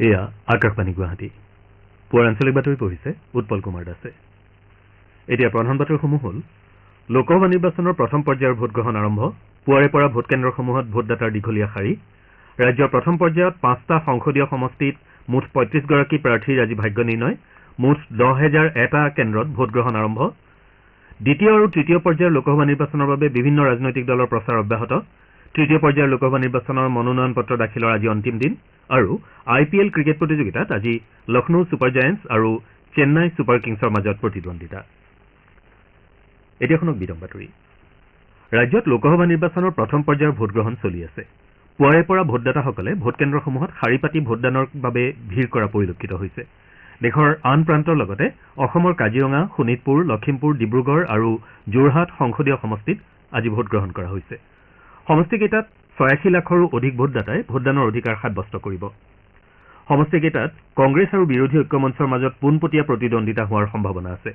এয়া আকাশবাণী গুৱাহাটী পুৱাৰ আঞ্চলিক বাতৰি পঢ়িছে উৎপল কুমাৰ দাসে এতিয়া প্ৰধান বাতৰিসমূহ হ'ল লোকসভা নিৰ্বাচনৰ প্ৰথম পৰ্যায়ৰ ভোটগ্ৰহণ আৰম্ভ পুৱাৰে পৰা ভোটকেন্দ্ৰসমূহত ভোটদাতাৰ দীঘলীয়া শাৰী ৰাজ্যৰ প্ৰথম পৰ্যায়ত 5টা সংসদীয় সমষ্টিত মুঠ 35গৰাকী প্ৰাৰ্থীৰ আজি ভাগ্য নিৰ্ণয় মুঠ 10,001টা কেন্দ্ৰত ভোটগ্ৰহণ আৰম্ভ দ্বিতীয় আৰু তৃতীয় পৰ্যায়ৰ লোকসভা নিৰ্বাচনৰ বাবে বিভিন্ন ৰাজনৈতিক দলৰ প্ৰচাৰ অব্যাহত তৃতীয় পৰ্যায়ৰ লোকসভা নিৰ্বাচনৰ মনোনয়ন পত্ৰ দাখিলৰ আজি অন্তিম দিন আৰু IPL ক্ৰিকেট প্ৰতিযোগিতাত আজি লক্ষ্ণৌ ছুপাৰ জায়েণ্টছ আৰু চেন্নাই ছুপাৰ কিংছৰ মাজত প্ৰতিদ্বন্দ্বিতা এতিয়া শুনক বিতং বাতৰি ৰাজ্যত লোকসভা নিৰ্বাচনৰ প্ৰথম পৰ্যায়ৰ ভোটগ্ৰহণ চলি আছে পুৱাৰে পৰা ভোটদাতাসকলে ভোটকেন্দ্ৰসমূহত শাৰী পাতি ভোটদানৰ বাবে ভিৰ কৰা পৰিলক্ষিত হৈছে দেশৰ আন প্ৰান্তৰ লগতে অসমৰ কাজিৰঙা শোণিতপুৰ লখিমপুৰ ডিব্ৰুগড় আৰু যোৰহাট সংসদীয় সমষ্টিত আজি ভোটগ্ৰহণ কৰা হৈছে সমষ্টিকেইটাত 86 লাখৰো অধিক ভোটদাতাই ভোটদানৰ অধিকাৰ সাব্যস্ত কৰিব সমষ্টিকেইটাত কংগ্ৰেছ আৰু বিৰোধী ঐক্যমঞ্চৰ মাজত পোনপটীয়া প্ৰতিদ্বন্দ্বিতা হোৱাৰ সম্ভাৱনা আছে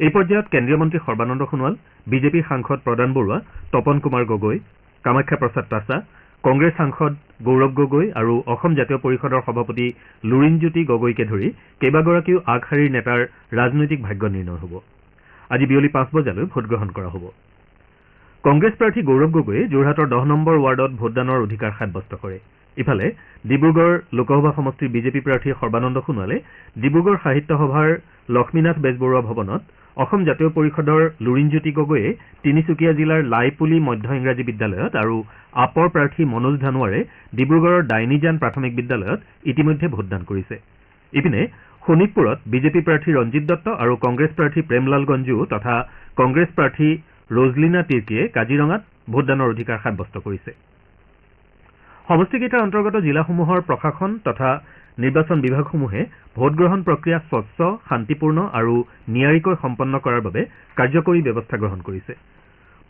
এই পৰ্যায়ত কেন্দ্ৰীয় মন্ত্ৰী সৰ্বানন্দ সোণোৱাল বিজেপিৰ সাংসদ প্ৰদান বৰুৱা তপন কুমাৰ গগৈ কামাখ্যা প্ৰসাদ তাছা কংগ্ৰেছ সাংসদ গৌৰৱ গগৈ আৰু অসম জাতীয় পৰিষদৰ সভাপতি লুৰিণজ্যোতি গগৈকে ধৰি কেইবাগৰাকীও আগশাৰীৰ নেতাৰ ৰাজনৈতিক ভাগ্য নিৰ্ণয় হ'ব আজি বিয়লি 5 বজালৈ ভোটগ্ৰহণ কৰা হ'ব কংগ্ৰেছ প্ৰাৰ্থী গৌৰৱ গগৈয়ে যোৰহাটৰ 10 নম্বৰ ৱাৰ্ডত ভোটদানৰ অধিকাৰ সাব্যস্ত কৰে ইফালে ডিব্ৰুগড় লোকসভা সমষ্টিৰ বিজেপি প্ৰাৰ্থী সৰ্বানন্দ সোণোৱালে ডিব্ৰুগড় সাহিত্য সভাৰ লক্ষ্মীনাথ বেজবৰুৱা ভৱনত অসম জাতীয় পৰিষদৰ লুৰিণজ্যোতি গগৈয়ে তিনিচুকীয়া জিলাৰ লাইপুলি মধ্য ইংৰাজী বিদ্যালয়ত আৰু আপৰ প্ৰাৰ্থী মনোজ ধানোৱাৰে ডিব্ৰুগড়ৰ ডাইনিজান প্ৰাথমিক বিদ্যালয়ত ইতিমধ্যে ভোটদান কৰিছে ইপিনে শোণিতপুৰত বিজেপি প্ৰাৰ্থী ৰঞ্জিত দত্ত আৰু কংগ্ৰেছ প্ৰাৰ্থী প্ৰেমলাল গঞ্জু তথা কংগ্ৰেছ প্ৰাৰ্থী ৰজলিনা তিৰ্কীয়ে কাজিৰঙাত ভোটদানৰ অধিকাৰ সাব্যস্ত কৰিছে সমষ্টিকেইটাৰ অন্তৰ্গত জিলাসমূহৰ প্ৰশাসন তথা নিৰ্বাচন বিভাগসমূহে ভোটগ্ৰহণ প্ৰক্ৰিয়া স্বচ্ছ শান্তিপূৰ্ণ আৰু নিয়াৰিকৈ সম্পন্ন কৰাৰ বাবে কাৰ্যকৰী ব্যৱস্থা গ্ৰহণ কৰিছে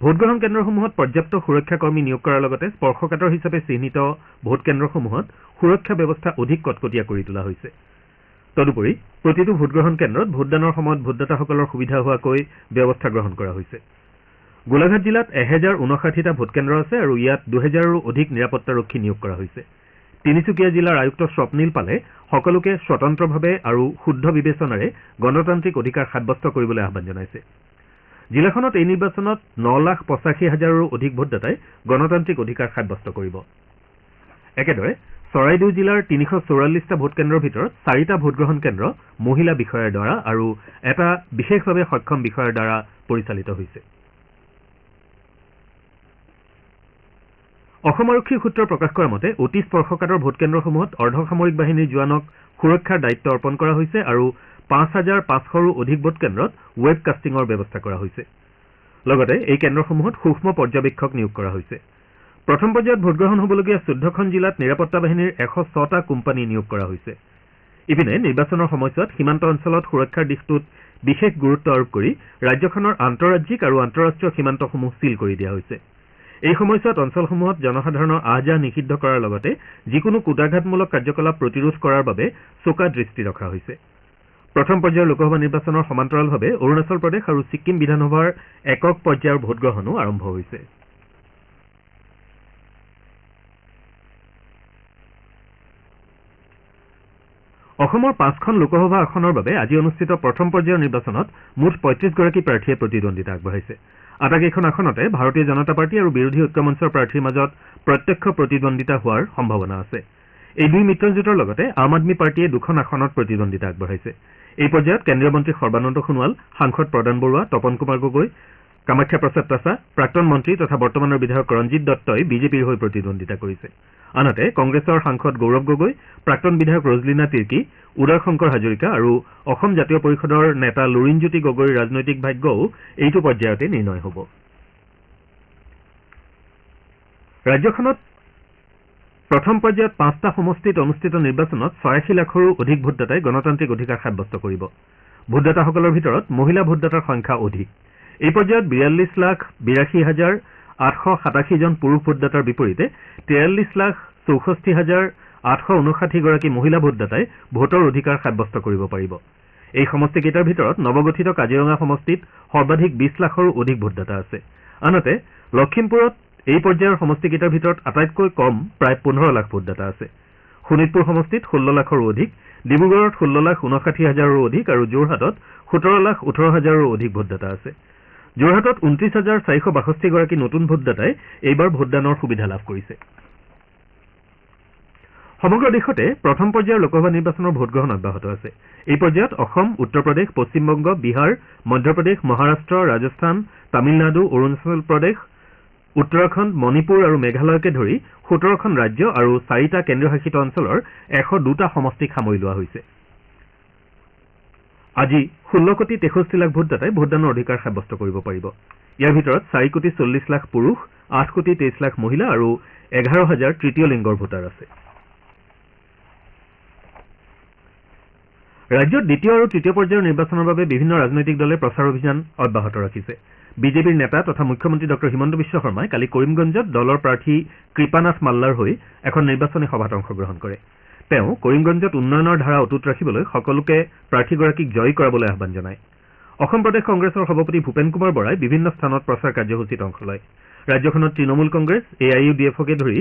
ভোটগ্ৰহণ কেন্দ্ৰসমূহত পৰ্যাপ্ত সুৰক্ষা কৰ্মী নিয়োগ কৰাৰ লগতে স্পৰ্শকাতৰ হিচাপে চিহ্নিত ভোটকেন্দ্ৰসমূহত সুৰক্ষা ব্যৱস্থা অধিক কটকটীয়া কৰি তোলা হৈছে তদুপৰি প্ৰতিটো ভোটগ্ৰহণ কেন্দ্ৰত ভোটদানৰ সময়ত ভোটদাতাসকলৰ সুবিধা হোৱাকৈ ব্যৱস্থা গ্ৰহণ কৰা হৈছে গোলাঘাট জিলাত 1059টা ভোটকেন্দ্ৰ আছে আৰু ইয়াত 2000ৰো অধিক নিৰাপত্তাৰক্ষী নিয়োগ কৰা হৈছে তিনিচুকীয়া জিলাৰ আয়ুক্ত স্বপ্নীল পালে সকলোকে স্বতন্ত্ৰভাৱে আৰু শুদ্ধ বিবেচনাৰে গণতান্ত্ৰিক অধিকাৰ সাব্যস্ত কৰিবলৈ আহ্বান জনাইছে জিলাখনত এই নিৰ্বাচনত 9,85,000ৰো অধিক ভোটদাতাই গণতান্ত্ৰিক অধিকাৰ সাব্যস্ত কৰিব একেদৰে চৰাইদেউ জিলাৰ 344টা ভোটকেন্দ্ৰৰ ভিতৰত 4টা ভোটগ্ৰহণ কেন্দ্ৰ মহিলা বিষয়াৰ দ্বাৰা আৰু এটা বিশেষভাৱে সক্ষম বিষয়াৰ দ্বাৰা পৰিচালিত হৈছে অসম আৰক্ষীৰ সূত্ৰই প্ৰকাশ কৰা মতে অতি স্পৰ্শকাতৰ ভোটকেন্দ্ৰসমূহত অৰ্ধসামৰিক বাহিনীৰ জোৱানক সুৰক্ষাৰ দায়িত্ব অৰ্পণ কৰা হৈছে আৰু 5,500ৰো অধিক ভোটকেন্দ্ৰত ৱেব কাষ্টিঙৰ ব্যৱস্থা কৰা হৈছে লগতে এই কেন্দ্ৰসমূহত সূক্ষ্ম পৰ্যবেক্ষক নিয়োগ কৰা হৈছে প্ৰথম পৰ্যায়ত ভোটগ্ৰহণ হ'বলগীয়া 14খন জিলাত নিৰাপত্তা বাহিনীৰ 106টা কোম্পানী নিয়োগ কৰা হৈছে ইপিনে নিৰ্বাচনৰ সময়ছোৱাত সীমান্ত অঞ্চলত সুৰক্ষাৰ দিশটোত বিশেষ গুৰুত্ব আৰোপ কৰি ৰাজ্যখনৰ আন্তঃৰাজ্যিক আৰু আন্তঃৰাষ্ট্ৰীয় সীমান্তসমূহ ছীল কৰি দিয়া হৈছে এই সময়ছোৱাত অঞ্চলসমূহত জনসাধাৰণৰ আহ-যাহ নিষিদ্ধ কৰাৰ লগতে যিকোনো কুটাঘাতমূলক কাৰ্যকলাপ প্ৰতিৰোধ কৰাৰ বাবে চোকা দৃষ্টি ৰখা হৈছে প্ৰথম পৰ্যায়ৰ লোকসভা নিৰ্বাচনৰ সমান্তৰালভাৱে অৰুণাচল প্ৰদেশ আৰু ছিক্কিম বিধানসভাৰ একক পৰ্যায়ৰ ভোটগ্ৰহণো আৰম্ভ হৈছে অসমৰ 5খন লোকসভা আসনৰ বাবে আজি অনুষ্ঠিত প্ৰথম পৰ্যায়ৰ নিৰ্বাচনত মুঠ 35গৰাকী প্ৰাৰ্থীয়ে প্ৰতিদ্বন্দ্বিতা আগবঢ়াইছে আটাইকেইখন আসনতে ভাৰতীয় জনতা পাৰ্টী আৰু বিৰোধী ঐক্যমঞ্চৰ প্ৰাৰ্থীৰ মাজত প্ৰত্যক্ষ প্ৰতিদ্বন্দ্বিতা হোৱাৰ সম্ভাৱনা আছে এই দুই মিত্ৰজোঁটৰ লগতে আম আদমী পাৰ্টীয়ে দুখন আসনত প্ৰতিদ্বন্দ্বিতা আগবঢ়াইছে এই পৰ্যায়ত কেন্দ্ৰীয় মন্ত্ৰী সৰ্বানন্দ সোণোৱাল সাংসদ প্ৰদান বৰুৱা তপন কুমাৰ গগৈ কামাখ্যা প্ৰসাদ তাছা প্ৰাক্তন মন্ত্ৰী তথা বৰ্তমানৰ বিধায়ক ৰঞ্জিত দত্তই বিজেপিৰ হৈ প্ৰতিদ্বন্দ্বিতা কৰিছে আনহাতে কংগ্ৰেছৰ সাংসদ গৌৰৱ গগৈ প্ৰাক্তন বিধায়ক ৰজলিনা তিৰ্কী উদয় শংকৰ হাজৰিকা আৰু অসম জাতীয় পৰিষদৰ নেতা লুৰিণজ্যোতি গগৈৰ ৰাজনৈতিক ভাগ্যও এইটো পৰ্যায়তে নিৰ্ণয় হ'ব ৰাজ্যখনত প্ৰথম পৰ্যায়ত 5টা সমষ্টিত অনুষ্ঠিত নিৰ্বাচনত 86 লাখৰো অধিক ভোটদাতাই গণতান্ত্ৰিক অধিকাৰ সাব্যস্ত কৰিব ভোটদাতাসকলৰ ভিতৰত মহিলা ভোটদাতাৰ সংখ্যা অধিক এই পৰ্যায়ত 42,68,887 জন পুৰুষ ভোটদাতাৰ বিপৰীতে 43,64,859 গৰাকী মহিলা ভোটদাতাই ভোটৰ অধিকাৰ সাব্যস্ত কৰিব পাৰিব এই সমষ্টিকেইটাৰ ভিতৰত নৱগঠিত কাজিৰঙা সমষ্টিত সৰ্বাধিক 20 লাখৰো অধিক ভোটদাতা আছে আনহাতে লখিমপুৰত এই পৰ্যায়ৰ সমষ্টিকেইটাৰ ভিতৰত আটাইতকৈ কম প্ৰায় 15 লাখ ভোটদাতা আছে শোণিতপুৰ সমষ্টিত 16 লাখৰো অধিক, ডিব্ৰুগড়ত 16,59,000ৰো অধিক আৰু যোৰহাটত 17,18,000ৰো অধিক ভোটদাতা আছে। যোৰহাটত 29,462 নতুন ভোটদাতাই এইবাৰ ভোটদানৰ সুবিধা লাভ কৰিছে। সমগ্ৰ দেশতে প্ৰথম পৰ্যায়ৰ লোকসভা নিৰ্বাচনৰ ভোটগ্ৰহণ অব্যাহত আছে। এই পৰ্যায়ত অসম, উত্তৰ প্ৰদেশ, পশ্চিমবংগ, বিহাৰ, মধ্যপ্ৰদেশ, মহাৰাষ্ট্ৰ, ৰাজস্থান, তামিলনাডু, অৰুণাচল প্ৰদেশ, উত্তৰাখণ্ড, মণিপুৰ আৰু মেঘালয়কে ধৰি 17খন ৰাজ্য আৰু 4টা কেন্দ্ৰীয় শাসিত অঞ্চলৰ 102টা সমষ্টিক সামৰি লোৱা হৈছে। আজি 16,63,00,000 ভোটদাতাই ভোটদানৰ অধিকাৰ সাব্যস্ত কৰিব পাৰিব। ইয়াৰ ভিতৰত 4,40,40,00,000 পুৰুষ, 8,23,00,000 মহিলা আৰু 11,000 তৃতীয় লিংগৰ ভোটাৰ আছে। ৰাজ্যত দ্বিতীয় আৰু তৃতীয় পৰ্যায়ৰ নিৰ্বাচনৰ বাবে বিভিন্ন ৰাজনৈতিক দলে প্ৰচাৰ অভিযান অব্যাহত ৰাখিছে। বিজেপিৰ নেতা তথা মুখ্যমন্ত্ৰী ডঃ হিমন্ত বিশ্ব শৰ্মাই কালি কৰিমগঞ্জত দলৰ প্ৰাৰ্থী কৃপানাথ মাল্লাৰ হৈ এখন নিৰ্বাচনী সভাত অংশগ্ৰহণ কৰে। তেওঁ কৰিমগঞ্জত উন্নয়নৰ ধাৰা অটুট ৰাখিবলৈ সকলোকে প্ৰাৰ্থীগৰাকীক জয়ী কৰাবলৈ আহ্বান জনায়। অসম প্ৰদেশ কংগ্ৰেছৰ সভাপতি ভূপেন কুমাৰ বৰাই বিভিন্ন স্থানত প্ৰচাৰ কাৰ্যসূচীত অংশ লয়। ৰাজ্যখনত তৃণমূল কংগ্ৰেছ, AIUDFকে ধৰি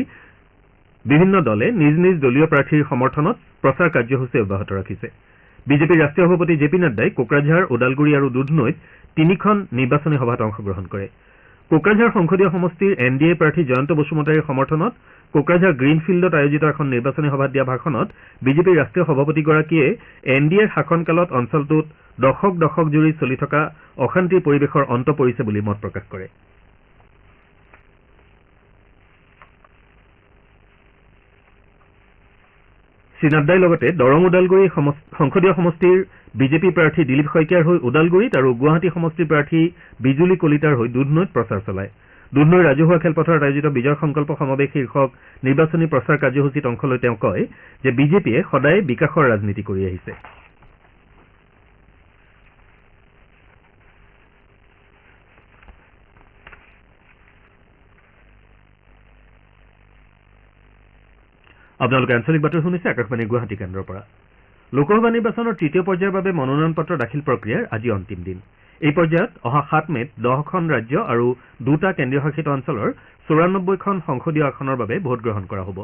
বিভিন্ন দলে নিজ নিজ দলীয় প্ৰাৰ্থীৰ সমৰ্থনত প্ৰচাৰ কাৰ্যসূচী অব্যাহত ৰাখিছে। বিজেপিৰ ৰাষ্ট্ৰীয় সভাপতি জে পি নাড্ডাই কোকৰাঝাৰ, ওদালগুৰি আৰু দুধনৈত 3খন নিৰ্বাচনী সভাত অংশগ্ৰহণ কৰে। কোকৰাঝাৰ সংসদীয় সমষ্টিৰ NDA প্ৰাৰ্থী জয়ন্ত বসুমতাৰীৰ সমৰ্থনত কোকৰাঝাৰ গ্ৰীণফিল্ডত আয়োজিত এখন নিৰ্বাচনী সভাত দিয়া ভাষণত বিজেপিৰ ৰাষ্ট্ৰীয় সভাপতিগৰাকীয়ে NDAৰ শাসনকালত অঞ্চলটোত দশক দশক জুৰি চলি থকা অশান্তিৰ পৰিৱেশৰ অন্ত পৰিছে বুলি মত প্ৰকাশ কৰে। শ্ৰীনাড্ডাই লগতে দৰং ওদালগুৰি সংসদীয় সমষ্টিৰ বিজেপি প্ৰাৰ্থী দিলীপ শইকীয়াৰ হৈ ওদালগুৰিত আৰু গুৱাহাটী সমষ্টিৰ প্ৰাৰ্থী বিজুলী কলিতাৰ হৈ দুধনৈত প্ৰচাৰ চলায়। দুধনৈৰ ৰাজহুৱা খেলপথাৰত আয়োজিত বিজয় সংকল্প সমাৱেশ শীৰ্ষক নিৰ্বাচনী প্ৰচাৰ কাৰ্যসূচীত অংশ লৈ তেওঁ কয় যে বিজেপিয়ে সদায় বিকাশৰ ৰাজনীতি কৰি আহিছে। আপোনালোকে আঞ্চলিক বাতৰি শুনিছে আকাশবাণীৰ গুৱাহাটী কেন্দ্ৰৰ পৰা। লোকসভা নিৰ্বাচনৰ তৃতীয় পৰ্যায়ৰ বাবে মনোনয়ন পত্ৰ দাখিল প্ৰক্ৰিয়াৰ আজি অন্তিম দিন। এই পৰ্যায়ত অহা 7 মে'ত 10খন ৰাজ্য আৰু 2টা কেন্দ্ৰীয় শাসিত অঞ্চলৰ 94খন সংসদীয় আসনৰ বাবে ভোটগ্ৰহণ কৰা হ'ব।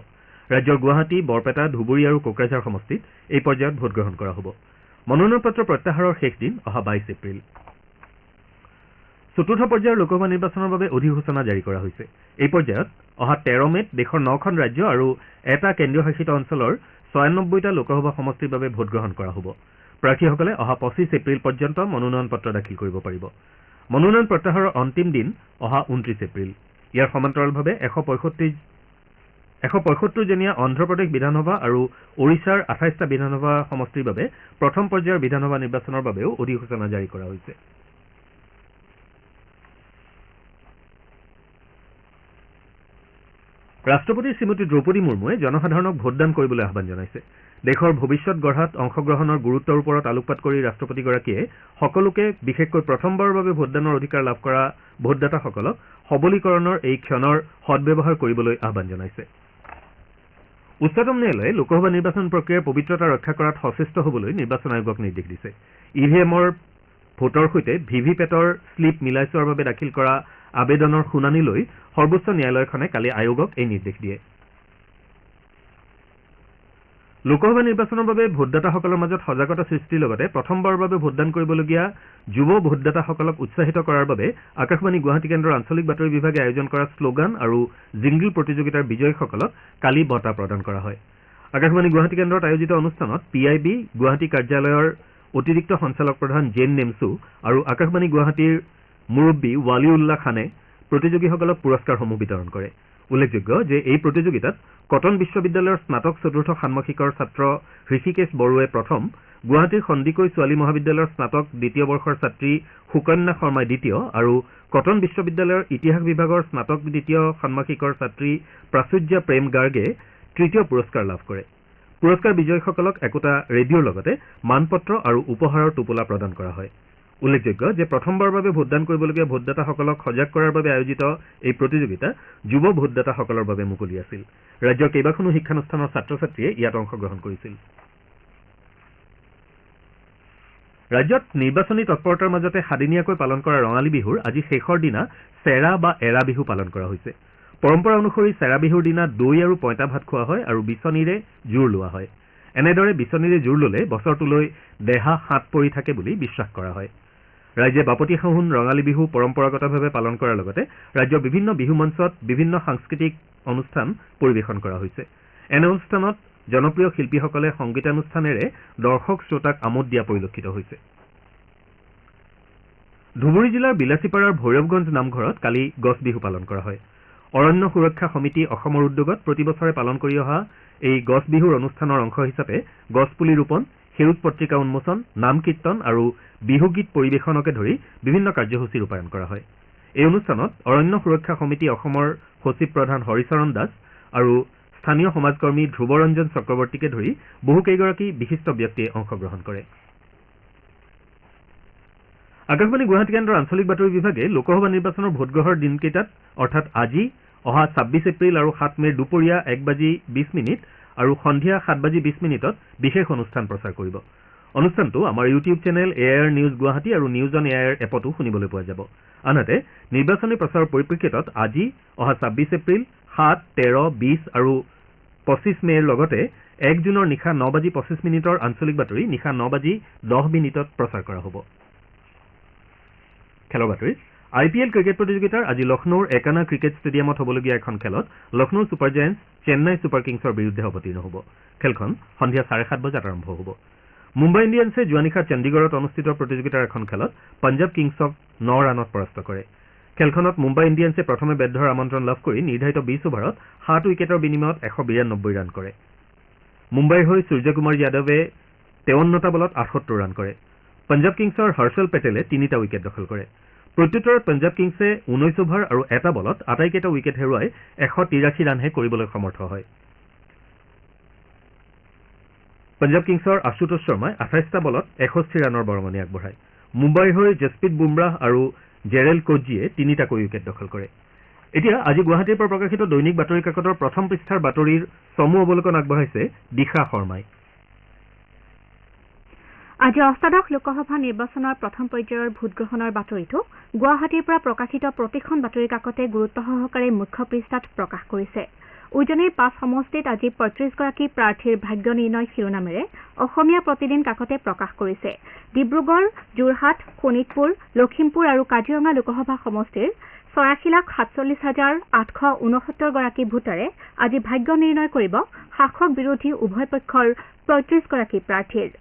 ৰাজ্যৰ গুৱাহাটী, বৰপেটা, ধুবুৰী আৰু কোকৰাঝাৰ সমষ্টিত এই পৰ্যায়ত ভোটগ্ৰহণ কৰা হ'ব। মনোনয়ন পত্ৰ প্ৰত্যাহাৰৰ শেষ দিন অহা 22 এপ্ৰিল। চতুৰ্থ পৰ্যায়ৰ লোকসভা নিৰ্বাচনৰ বাবে অধিসূচনা জাৰি কৰা হৈছে। এই পৰ্যায়ত অহা 13 মে'ত দেশৰ 9খন ৰাজ্য আৰু 1টা কেন্দ্ৰীয় শাসিত অঞ্চলৰ 96টা লোকসভা সমষ্টিৰ বাবে ভোটগ্ৰহণ কৰা হ'ব। প্ৰাৰ্থীসকলে অহা 25 এপ্ৰিল পৰ্যন্ত মনোনয়ন পত্ৰ দাখিল কৰিব পাৰিব। মনোনয়ন প্ৰত্যাহাৰৰ অন্তিম দিন অহা 29 এপ্ৰিল। ইয়াৰ সমান্তৰালভাৱে 175জনীয়া অন্ধ্ৰপ্ৰদেশ বিধানসভা আৰু ওড়িশাৰ 28টা বিধানসভা সমষ্টিৰ বাবে প্ৰথম পৰ্যায়ৰ বিধানসভা নিৰ্বাচনৰ বাবেও অধিসূচনা জাৰি কৰা হৈছে। ৰাষ্ট্ৰপতি শ্ৰীমতী দ্ৰৌপদী মুৰ্মুৱে জনসাধাৰণক ভোটদান কৰিবলৈ আহ্বান জনাইছে। দেশৰ ভৱিষ্যৎ গঢ়াত অংশগ্ৰহণৰ গুৰুত্বৰ ওপৰত আলোকপাত কৰি ৰাষ্ট্ৰপতিগৰাকীয়ে সকলোকে বিশেষকৈ প্ৰথমবাৰৰ বাবে ভোটদানৰ অধিকাৰ লাভ কৰা ভোটদাতাসকলক সবলীকৰণৰ এই ক্ষণৰ সদ্ব্যৱহাৰ কৰিবলৈ আহ্বান জনাইছে। উচ্চতম ন্যায়ালয়ে লোকসভা নিৰ্বাচন প্ৰক্ৰিয়াৰ পবিত্ৰতা ৰক্ষা কৰাত সচেষ্ট হ'বলৈ নিৰ্বাচন আয়োগক নিৰ্দেশ দিছে। EVMৰ ভোটৰ সৈতে ভিভিপেটৰ শ্লিপ মিলাই চোৱাৰ বাবে দাখিল কৰা আবেদনৰ শুনানি লৈ সৰ্বোচ্চ ন্যায়ালয়খনে কালি আয়োগক এই নিৰ্দেশ দিয়ে। লোকসভা নিৰ্বাচনৰ বাবে ভোটদাতাসকলৰ মাজত সজাগতা সৃষ্টিৰ লগতে প্ৰথমবাৰৰ বাবে ভোটদান কৰিবলগীয়া যুৱ ভোটদাতাসকলক উৎসাহিত কৰাৰ বাবে আকাশবাণী গুৱাহাটী কেন্দ্ৰৰ আঞ্চলিক বাতৰি বিভাগে আয়োজন কৰা শ্লোগান আৰু জিংগল প্ৰতিযোগিতাৰ বিজয়ীসকলক কালি বঁটা প্ৰদান কৰা হয়। আকাশবাণী গুৱাহাটী কেন্দ্ৰত আয়োজিত অনুষ্ঠানত PIB গুৱাহাটী কাৰ্যালয়ৰ অতিৰিক্ত সঞ্চালক প্ৰধান জেন নেমছু আৰু আকাশবাণী গুৱাহাটীৰ মুৰব্বী ৱালিউল্লাহ খানে প্ৰতিযোগীসকলক পুৰস্কাৰসমূহ বিতৰণ কৰে। উল্লেখযোগ্য যে এই প্ৰতিযোগিতাত কটন বিশ্ববিদ্যালয়ৰ স্নাতক চতুৰ্থ ষান্মাসিকৰ ছাত্ৰ হৃষিকেশ বড়োৱে প্ৰথম, গুৱাহাটীৰ সন্দিকৈ ছোৱালী মহাবিদ্যালয়ৰ স্নাতক দ্বিতীয় বৰ্ষৰ ছাত্ৰী সুকন্যা শৰ্মাই দ্বিতীয় আৰু কটন বিশ্ববিদ্যালয়ৰ ইতিহাস বিভাগৰ স্নাতক দ্বিতীয় ষান্মাসিকৰ ছাত্ৰী প্ৰাচুৰ্যা প্ৰেম গাৰ্গে তৃতীয় পুৰস্কাৰ লাভ কৰে। পুৰস্কাৰ বিজয়ীসকলক একোটা ৰেডিঅ'ৰ লগতে মানপত্ৰ আৰু উপহাৰৰ টোপোলা প্ৰদান কৰা হয়। উল্লেখযোগ্য যে প্ৰথমবাৰৰ বাবে ভোটদান কৰিবলগীয়া ভোটদাতাসকলক সজাগ কৰাৰ বাবে আয়োজিত এই প্ৰতিযোগিতা যুৱ ভোটদাতাসকলৰ বাবে মুকলি আছিল। ৰাজ্যৰ কেইবাখনো শিক্ষানুষ্ঠানৰ ছাত্ৰ ছাত্ৰীয়ে ইয়াত অংশগ্ৰহণ কৰিছিল। ৰাজ্যত নিৰ্বাচনী তৎপৰতাৰ মাজতে সাদিনীয়াকৈ পালন কৰা ৰঙালী বিহুৰ আজি শেষৰ দিনা চেৰা বা এৰা বিহু পালন কৰা হৈছে। পৰম্পৰা অনুসৰি চেৰা বিহুৰ দিনা দৈ আৰু পঁইতা ভাত খোৱা হয় আৰু বিচনীৰে জোৰ লোৱা হয়। এনেদৰে বিচনীৰে জোৰ ললে বছৰটোলৈ দেহা হাত পৰি থাকে বুলি বিশ্বাস কৰা হয়। ৰাজ্যে বাপতি সাহোন ৰঙালী বিহু পৰম্পৰাগতভাৱে পালন কৰাৰ লগতে ৰাজ্যৰ বিভিন্ন বিহু মঞ্চত বিভিন্ন সাংস্কৃতিক অনুষ্ঠান পৰিৱেশন কৰা হৈছে। এনে অনুষ্ঠানত জনপ্ৰিয় শিল্পীসকলে সংগীতানুষ্ঠানেৰে দৰ্শক শ্ৰোতাক আমোদ দিয়া পৰিলক্ষিত হৈছে। ধুবুৰী জিলাৰ বিলাচীপাৰাৰ ভৈৰৱগঞ্জ নামঘৰত কালি গছ বিহু পালন কৰা হয়। অৰণ্য সুৰক্ষা সমিতি অসমৰ উদ্যোগত প্ৰতিবছৰে পালন কৰি অহা এই গছ বিহুৰ অনুষ্ঠানৰ অংশ হিচাপে গছপুলি ৰোপণ, সেউজ পত্ৰিকা উন্মোচন, নাম কীৰ্তন আৰু বিহুগীত পৰিৱেশনকে ধৰি বিভিন্ন কাৰ্যসূচী ৰূপায়ণ কৰা হয়। এই অনুষ্ঠানত অৰণ্য সুৰক্ষা সমিতি অসমৰ সচিব প্ৰধান হৰিচৰণ দাস আৰু স্থানীয় সমাজকৰ্মী ধ্ৰুৱৰঞ্জন চক্ৰৱৰ্তীকে ধৰি বহুকেইগৰাকী বিশিষ্ট ব্যক্তিয়ে অংশগ্ৰহণ কৰে। আকাশবাণী গুৱাহাটী কেন্দ্ৰৰ আঞ্চলিক বাতৰি বিভাগে লোকসভা নিৰ্বাচনৰ ভোটগ্ৰহণৰ দিনকেইটাত অৰ্থাৎ আজি অহা ২৬ এপ্ৰিল আৰু ৭ মেৰ দুপৰীয়া ১:২০ আৰু সন্ধিয়া ৭:২০ বিশেষ অনুষ্ঠান প্ৰচাৰ কৰিব। অনুষ্ঠানটো আমাৰ YouTube channel AIR news Guwahati আৰু নিউজ অন AIR এপতো শুনিবলৈ পোৱা যাব। আনহাতে নিৰ্বাচনী প্ৰচাৰৰ পৰিপ্ৰেক্ষিতত আজি অহা ২৬ এপ্ৰিল, ৭, ১৩, ২০ আৰু ২৫ মেৰ লগতে ১ জুনৰ নিশা ৯:২৫ আঞ্চলিক বাতৰি নিশা ৯:১০ প্ৰচাৰ কৰা হ'ব। খেলৰ বাতৰি IPL ক্ৰিকেট প্ৰতিযোগিতাৰ আজি লক্ষ্ণৌৰ একানা ক্ৰিকেট ষ্টেডিয়ামত হ'বলগীয়া এখন খেলত Lucknow super giants Chennai super কিংছৰ বিৰুদ্ধে অৱতীৰ্ণ হ'ব। খেলখন সন্ধিয়া 7:30 আৰম্ভ হ'ব। মুম্বাই ইণ্ডিয়ানছে যোৱা নিশা চণ্ডীগড়ত অনুষ্ঠিত প্ৰতিযোগিতাৰ এখন খেলত পঞ্জাৱ কিংছক ৯ ৰানত পৰাস্ত কৰে। খেলখনত মুম্বাই ইণ্ডিয়ানছে প্ৰথমে বেট ধৰাৰ আমন্ত্ৰণ লাভ কৰি নিৰ্ধাৰিত ২০ অভাৰত ৭ উইকেটৰ বিনিময়ত ১৯২ ৰান কৰে। মুম্বাইৰ হৈ সূৰ্যকুমাৰ যাদৱে ৫৩টা বলত ৭৮ ৰান কৰে। পঞ্জাৱ কিংছৰ হৰ্ষল পেটেলে ৩টা উইকেট দখল কৰে। প্ৰত্যুত্তৰত পঞ্জাৱ কিংছে ১৯ অভাৰ আৰু ১টা বলত আটাইকেইটা উইকেট হেৰুৱাই ১৮৩ ৰানহে কৰিবলৈ সমৰ্থ হয়। পঞ্জাৱ কিংছৰ আশুতোষ শৰ্মাই ২৮টা বলত ৬১ ৰানৰ বৰঙণি আগবঢ়ায়। মুম্বাইৰ হৈ জছপ্ৰীত বুমৰাহ আৰু জেৰেল কোটজিয়ে ৩টাকৈ উইকেট দখল কৰে। এতিয়া আজি গুৱাহাটীৰ পৰা প্ৰকাশিত দৈনিক বাতৰি কাকতৰ প্ৰথম পৃষ্ঠাৰ বাতৰিৰ চমু অৱলোকন আগবঢ়াইছে দিশা শৰ্মাই। আজি অষ্টাদশ লোকসভা নিৰ্বাচনৰ প্ৰথম পৰ্যায়ৰ ভোটগ্ৰহণৰ বাতৰিটো গুৱাহাটীৰ পৰা প্ৰকাশিত প্ৰতিখন বাতৰি কাকতে গুৰুত্ব সহকাৰে মুখ্য পৃষ্ঠাত প্ৰকাশ কৰিছে। উজনিৰ ৫ সমষ্টিত আজি ৩৫গৰাকী প্ৰাৰ্থীৰ ভাগ্য নিৰ্ণয় শিৰোনামেৰে অসমীয়া প্ৰতিদিন কাকতে প্ৰকাশ কৰিছে। ডিব্ৰুগড়, যোৰহাট, শোণিতপুৰ, লখিমপুৰ আৰু কাজিৰঙা লোকসভা সমষ্টিৰ ৮৪,৪৮৬৯ গৰাকী ভোটাৰে আজি ভাগ্য নিৰ্ণয় কৰিব শাসক বিৰোধী উভয় পক্ষৰ ৩৫গৰাকী প্ৰাৰ্থীৰ।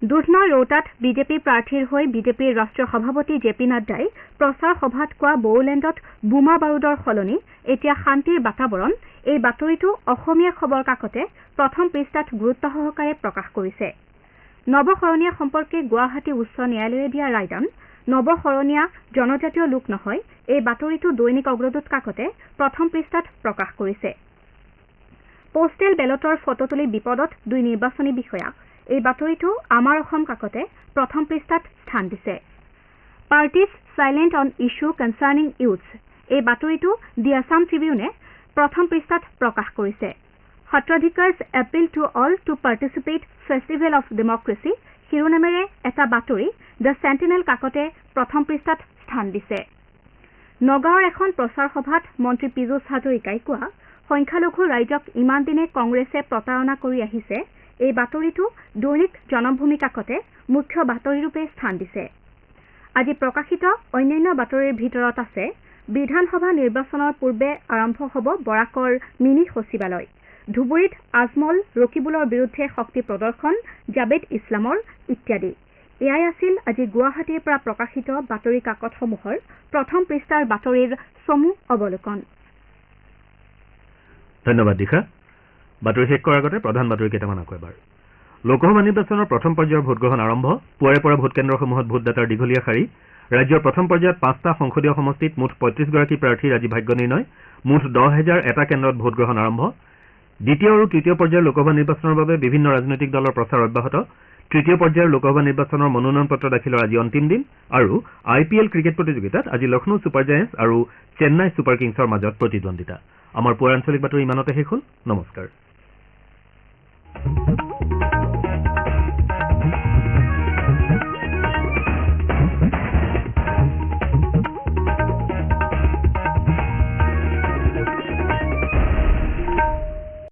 দুধনৈ ৰৌতাত বিজেপি প্ৰাৰ্থীৰ হৈ বিজেপিৰ ৰাষ্ট্ৰীয় সভাপতি জে পি নাড্ডাই প্ৰচাৰ সভাত কোৱা বড়োলেণ্ডত বোমা বাৰুদৰ সলনি এতিয়া শান্তিৰ বাতাবৰণ, এই বাতৰিটো অসমীয়া খবৰ কাকতে প্ৰথম পৃষ্ঠাত গুৰুত্ব সহকাৰে প্ৰকাশ কৰিছে। নৱশৰণীয়া সম্পৰ্কে গুৱাহাটী উচ্চ ন্যায়ালয়ে দিয়া ৰায়দান, নৱশৰণীয়া জনজাতীয় লোক নহয়, এই বাতৰিটো দৈনিক অগ্ৰদূত কাকতে প্ৰথম পৃষ্ঠাত প্ৰকাশ কৰিছে। পোষ্টেল বেলটৰ ফটো তুলি বিপদত ২ নিৰ্বাচনী বিষয়া, এই বাতৰিটো আমাৰ অসম কাকতে প্ৰথম পৃষ্ঠাত স্থান দিছে। Parties silent on issue concerning youths, এই বাতৰিটো দি আছাম ট্ৰিবিউনে প্ৰথম পৃষ্ঠাত প্ৰকাশ কৰিছে। Satradhikars appeal to all to participate festival of democracy শিৰোনামেৰে এটা বাতৰি দ্য চেণ্টিনেল কাকতে প্ৰথম পৃষ্ঠাত স্থান দিছে। নগাঁৱৰ এখন প্ৰচাৰ সভাত মন্ত্ৰী পীযুষ হাজৰিকাই কোৱা, সংখ্যালঘু ৰাইজক ইমান দিনে কংগ্ৰেছে প্ৰতাৰণা কৰি আহিছে, এই বাতৰিটো দৈনিক জনমভূমি কাকতে মুখ্য বাতৰিৰূপে স্থান দিছে। আজি প্ৰকাশিত অন্যান্য বাতৰিৰ ভিতৰত আছে বিধানসভা নিৰ্বাচনৰ পূৰ্বে আৰম্ভ হ'ব বৰাকৰ মিনি সচিবালয়, ধুবুৰীত আজমল ৰকিবুলৰ বিৰুদ্ধে শক্তি প্ৰদৰ্শন জাবেদ ইছলামৰ ইত্যাদি। এয়াই আছিল আজি গুৱাহাটীৰ পৰা প্ৰকাশিত বাতৰি কাকতসমূহৰ প্ৰথম পৃষ্ঠাৰ বাতৰিৰ চমু অৱলোকন। ধন্যবাদ দিশা। বাতৰি শেষ কৰাৰ আগতে প্ৰধান বাতৰি কেইটামান আকৌ এবাৰ। লোকসভা নিৰ্বাচনৰ প্ৰথম পৰ্যায়ৰ ভোটগ্ৰহণ আৰম্ভ, পুৱাৰে পৰা ভোটকেন্দ্ৰসমূহত ভোটদাতাৰ দীঘলীয়া শাৰী। ৰাজ্যৰ প্ৰথম পৰ্যায়ত ৫টা সংসদীয় সমষ্টিত মুঠ ৩৫গৰাকী প্ৰাৰ্থীৰ আজি ভাগ্য নিৰ্ণয়, মুঠ ১০,০০০ কেন্দ্ৰত ভোটগ্ৰহণ আৰম্ভ। দ্বিতীয় আৰু তৃতীয় পৰ্যায়ৰ লোকসভা নিৰ্বাচনৰ বাবে বিভিন্ন ৰাজনৈতিক দলৰ প্ৰচাৰ অব্যাহত। তৃতীয় পৰ্যায়ৰ লোকসভা নিৰ্বাচনৰ মনোনয়ন পত্ৰ দাখিলৰ আজি অন্তিম দিন আৰু IPL ক্ৰিকেট প্ৰতিযোগিতাত আজি লক্ষ্ণৌ ছুপাৰ জায়েণ্টছ আৰু চেন্নাই ছুপাৰ কিংছৰ মাজত প্ৰতিদ্বন্দ্বিতা। আমাৰ পুৱাৰ আঞ্চলিক বাতৰি ইমানতে শেষ হ'ল। নমস্কাৰ।